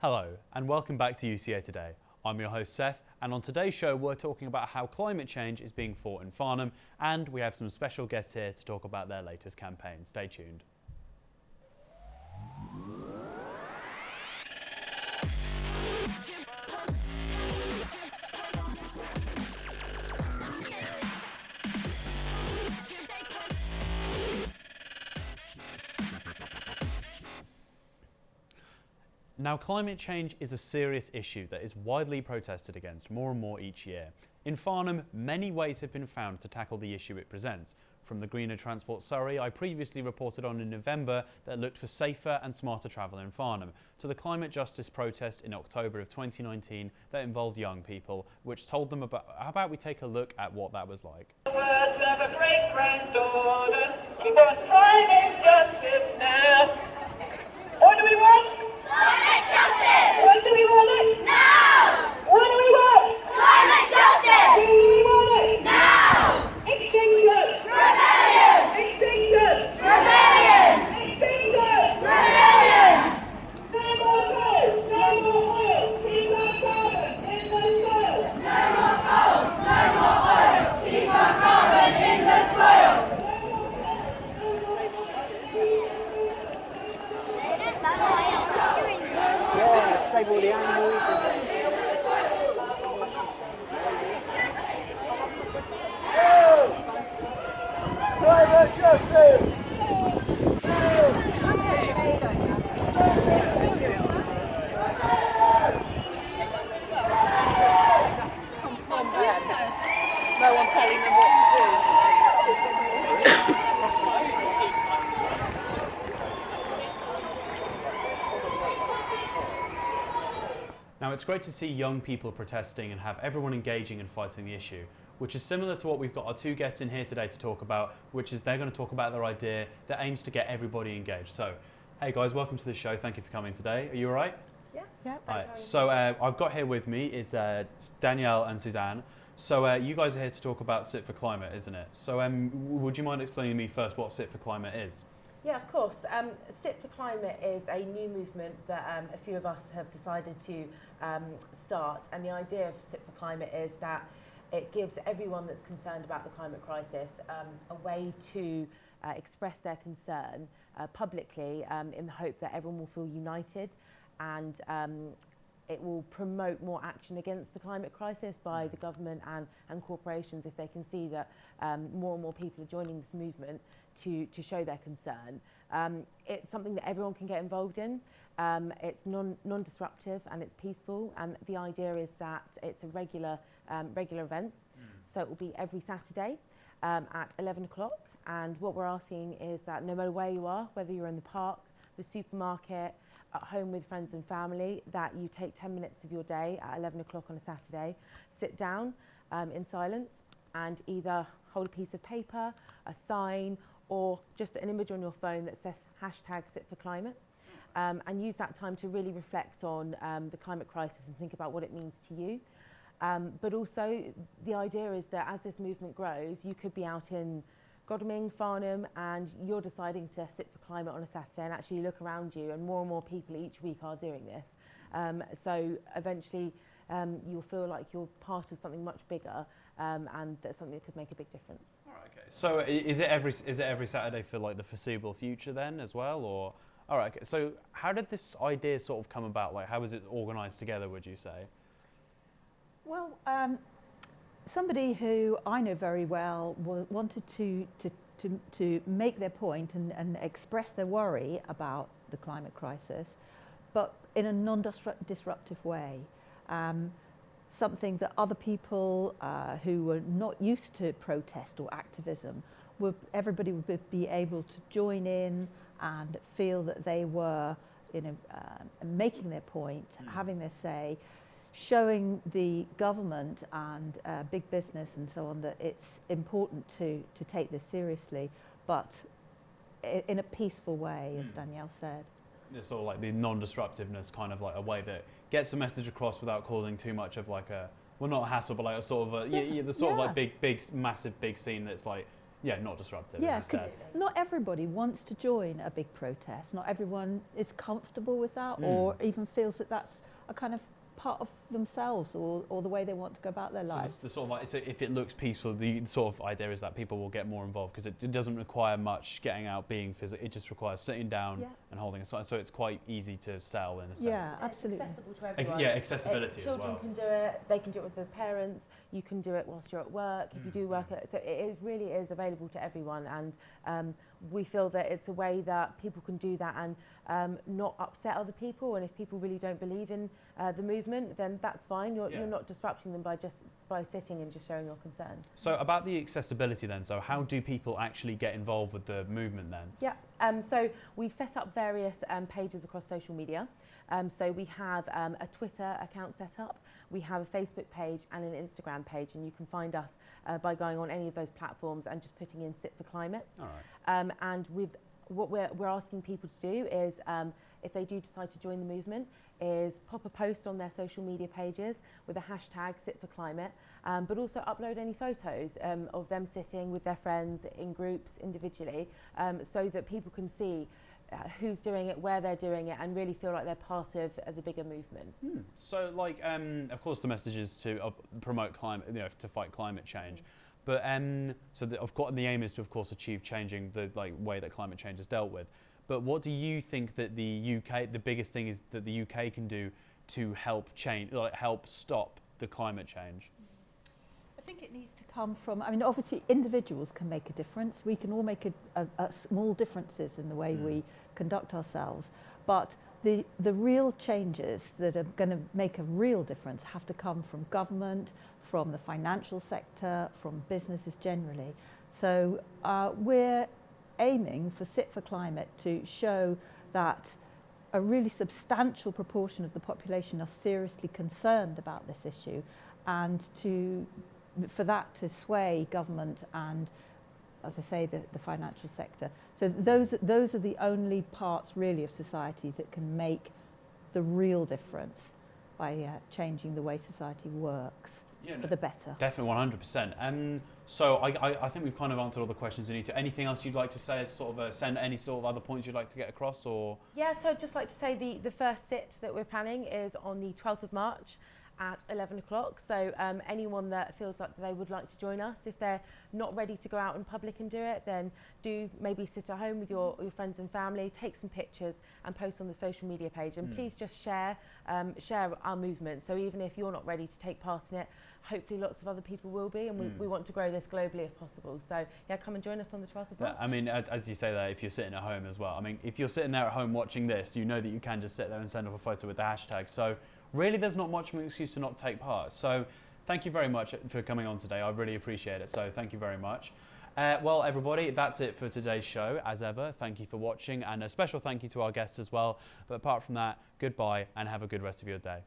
Hello and welcome back to UCA Today. I'm your host Seth, and on today's show we're talking about how climate change is being fought in Farnham, and we have some special guests here to talk about their latest campaign. Stay tuned. Now, climate change is a serious issue that is widely protested against more and more each year. In Farnham, many ways have been found to tackle the issue it presents. From the greener transport Surrey I previously reported on in November that looked for safer and smarter travel in Farnham, to the climate justice protest in October of 2019 that involved young people, which told them about how about we take a look at what that was like. The words of a great-granddaughter, we want climate justice now. What do we want? Climate justice! When do we want it? Now! What do we want? Climate justice! When do we want it? Now! Extinction! Rebellion! Extinction! Rebellion! Extinction! Rebellion! No more coal! No more oil! Keep our carbon in the soil! No more coal! No more oil! Keep our carbon in the soil! Yeah, save all the animals. Climate justice! No one telling them what to do. Now, it's great to see young people protesting and have everyone engaging and fighting the issue, which is similar to what we've got our two guests in here today to talk about, which is they're going to talk about their idea that aims to get everybody engaged. So, hey guys, welcome to the show. Thank you for coming today. Are you all right? Yeah. Right. So I've got here with me is Danielle and Suzanne. So you guys are here to talk about Sit for Climate, isn't it? So would you mind explaining to me first what Sit for Climate is? Yeah, of course. Sit for Climate is a new movement that a few of us have decided to start, and the idea of Sit for Climate is that it gives everyone that's concerned about the climate crisis a way to express their concern publicly in the hope that everyone will feel united, and it will promote more action against the climate crisis by the government and corporations if they can see that more and more people are joining this movement to show their concern. It's something that everyone can get involved in. It's non-disruptive and it's peaceful, and the idea is that it's a regular event. So it will be every Saturday at 11 o'clock, and what we're asking is that no matter where you are, whether you're in the park, the supermarket, at home with friends and family, that you take 10 minutes of your day at 11 o'clock on a Saturday, sit down in silence and either hold a piece of paper, a sign, or just an image on your phone that says #SitForClimate, and use that time to really reflect on the climate crisis and think about what it means to you. But also the idea is that as this movement grows, you could be out in Godalming, Farnham, and you're deciding to sit for climate on a Saturday and actually look around you, and more people each week are doing this. So eventually you'll feel like you're part of something much bigger, and that's something that could make a big difference. All right, okay. So is it every Saturday for like the foreseeable future then as well, or? All right, okay. So how did this idea sort of come about? Like, how was it organised together, would you say? Well, somebody who I know very well wanted to make their point and express their worry about the climate crisis, but in a non-disruptive way. Something that other people who were not used to protest or activism, everybody would be able to join in and feel that they were, making their point, having their say, showing the government and big business and so on that it's important to take this seriously, but in a peaceful way, as Danielle said. It's sort of like the non-disruptiveness, kind of like a way that gets a message across without causing too much of like a, well, not a hassle, but like a sort of a, the sort of like big, massive, big scene that's like Yeah, not disruptive. Yeah, as you because said. not everybody wants to join a big protest. Not everyone is comfortable with that or even feels that that's a kind of part of themselves or the way they want to go about their So lives. the sort of like, so if it looks peaceful, the sort of idea is that people will get more involved because it doesn't require much getting out, being physical. It just requires sitting down and holding a sign. So it's quite easy to sell in a sense. Yeah, absolutely. It's accessible to everyone. Yeah, accessibility as Children well. can do it. They can do it with their parents. You can do it whilst you're at work. If you do work at, so really is available to everyone. And we feel that it's a way that people can do that and not upset other people. And if people really don't believe in the movement, then that's fine. You're not disrupting them by sitting and just showing your concern. So about the accessibility then, so how do people actually get involved with the movement then? Yeah, so we've set up various pages across social media. So we have a Twitter account set up, we have a Facebook page and an Instagram page, and you can find us by going on any of those platforms and just putting in Sit for Climate. All right. And with what we're asking people to do is, if they do decide to join the movement, is pop a post on their social media pages with a hashtag Sit for Climate, but also upload any photos of them sitting with their friends in groups, individually, so that people can see who's doing it, where they're doing it, and really feel like they're part of the bigger movement. So like, of course the message is to promote climate, to fight climate change. But so the aim is to, of course, achieve changing the way that climate change is dealt with. But what do you think that the biggest thing is that the UK can do to help help stop the climate change? I think it needs to come from, I mean, obviously individuals can make a difference. We can all make a small differences in the way we conduct ourselves. But the real changes that are going to make a real difference have to come from government, from the financial sector, from businesses generally. So we're aiming for Sit for Climate to show that a really substantial proportion of the population are seriously concerned about this issue, and for that to sway government and, as I say, the financial sector. So those are the only parts really of society that can make the real difference by changing the way society works for the better. Definitely 100%. So I think we've kind of answered all the questions we need to. Anything else you'd like to say as sort of send any sort of other points you'd like to get across, or? Yeah, so I'd just like to say the first sit that we're planning is on the 12th of March at 11 o'clock. So anyone that feels like they would like to join us, if they're not ready to go out in public and do it, then do maybe sit at home with your friends and family, take some pictures and post on the social media page. And please just share our movement. So even if you're not ready to take part in it, hopefully lots of other people will be, and we want to grow this globally if possible. So yeah, come and join us on the 12th of March. I mean, as you say that, if you're sitting at home as well, I mean, if you're sitting there at home watching this, you know that you can just sit there and send off a photo with the hashtag. So really, there's not much of an excuse to not take part. So thank you very much for coming on today. I really appreciate it. So thank you very much. Well, everybody, that's it for today's show. As ever, thank you for watching, and a special thank you to our guests as well. But apart from that, goodbye and have a good rest of your day.